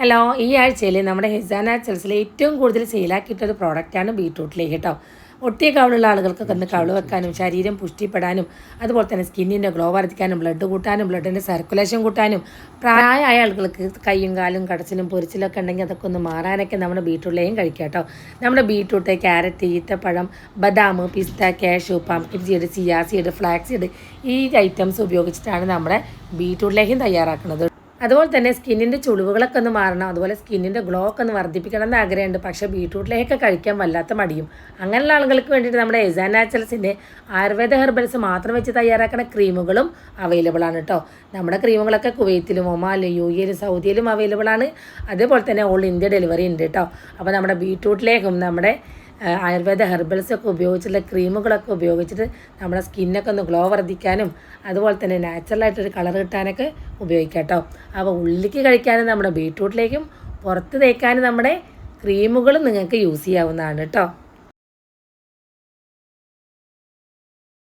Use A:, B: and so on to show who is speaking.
A: Hello, ഈ ആഴ്ചയിൽ നമ്മുടെ ഹിസാന നാച്ചുറൽസിൽ ഏറ്റവും കൂടുതൽ സെയിലാക്കിയിട്ടൊരു പ്രോഡക്റ്റാണ് ബീട്രൂട്ടിലേക്ക് കേട്ടോ. ഒട്ടിയ കവിളുള്ള ആളുകൾക്കൊക്കെ ഒന്ന് കവിള് വെക്കാനും ശരീരം പുഷ്ടിപ്പെടാനും അതുപോലെ തന്നെ സ്കിന്നിൻ്റെ ഗ്ലോ വർദ്ധിക്കാനും ബ്ലഡ് കൂട്ടാനും ബ്ലഡിൻ്റെ സർക്കുലേഷൻ കൂട്ടാനും പ്രായമായ ആളുകൾക്ക് കയ്യും കാലും കടച്ചിലും പൊരിച്ചിലൊക്കെ ഉണ്ടെങ്കിൽ അതൊക്കെ ഒന്ന് മാറാനൊക്കെ നമ്മുടെ ബീട്രൂട്ടിലേയും കഴിക്കാം കേട്ടോ. നമ്മുടെ ബീട്രൂട്ട്, ക്യാരറ്റ്, ഈത്തപ്പഴം, ബദാം, പിസ്ത, cashew, pumpkin seed, chia seed, flax seed ഈ ഐറ്റംസ് ഉപയോഗിച്ചിട്ടാണ് നമ്മുടെ ബീട്രൂട്ടിലേക്കും തയ്യാറാക്കുന്നത്. അതുപോലെ തന്നെ സ്കിന്നിൻ്റെ ചുളിവുകളൊക്കെ ഒന്ന് മാറണം, അതുപോലെ സ്കിന്നിൻ്റെ ഗ്ലോ ഒക്കെ ഒന്ന് വർദ്ധിപ്പിക്കണം എന്ന് ആഗ്രഹമുണ്ട്. പക്ഷേ ബീട്രൂട്ടിലേക്കൊക്കെ കഴിക്കാൻ വല്ലാത്ത മടിയും. അങ്ങനെയുള്ള ആളുകൾക്ക് വേണ്ടിയിട്ട് നമ്മുടെ ഹിസാന നാച്ചുറൽസിൻ്റെ ആയുർവേദ ഹെർബൽസ് മാത്രം വെച്ച് തയ്യാറാക്കുന്ന ക്രീമുകളും അവൈലബിൾ ആണ് കേട്ടോ. നമ്മുടെ ക്രീമുകളൊക്കെ കുവൈത്തിലും ഒമാനിലും UAE-യിലും സൗദിയിലും അവൈലബിൾ ആണ്. അതേപോലെ തന്നെ ഓൾ ഇന്ത്യ ഡെലിവറി ഉണ്ട് കേട്ടോ. അപ്പോൾ നമ്മുടെ ബീട്രൂട്ടിലേക്കും നമ്മുടെ ആയുർവേദ ഹെർബൽസൊക്കെ ഉപയോഗിച്ചിട്ടുള്ള ക്രീമുകളൊക്കെ ഉപയോഗിച്ചിട്ട് നമ്മുടെ സ്കിന്നൊക്കെ ഒന്ന് ഗ്ലോ വർദ്ധിക്കാനും അതുപോലെ തന്നെ നാച്ചുറലായിട്ടൊരു കളർ കിട്ടാനൊക്കെ ഉപയോഗിക്കാം കേട്ടോ. അപ്പോൾ ഉള്ളിലേക്ക് കഴിക്കാനും നമ്മുടെ ബീട്രൂട്ടിലേക്കും പുറത്ത് തേക്കാനും നമ്മുടെ ക്രീമുകളും നിങ്ങൾക്ക് യൂസ് ചെയ്യാവുന്നതാണ് കേട്ടോ.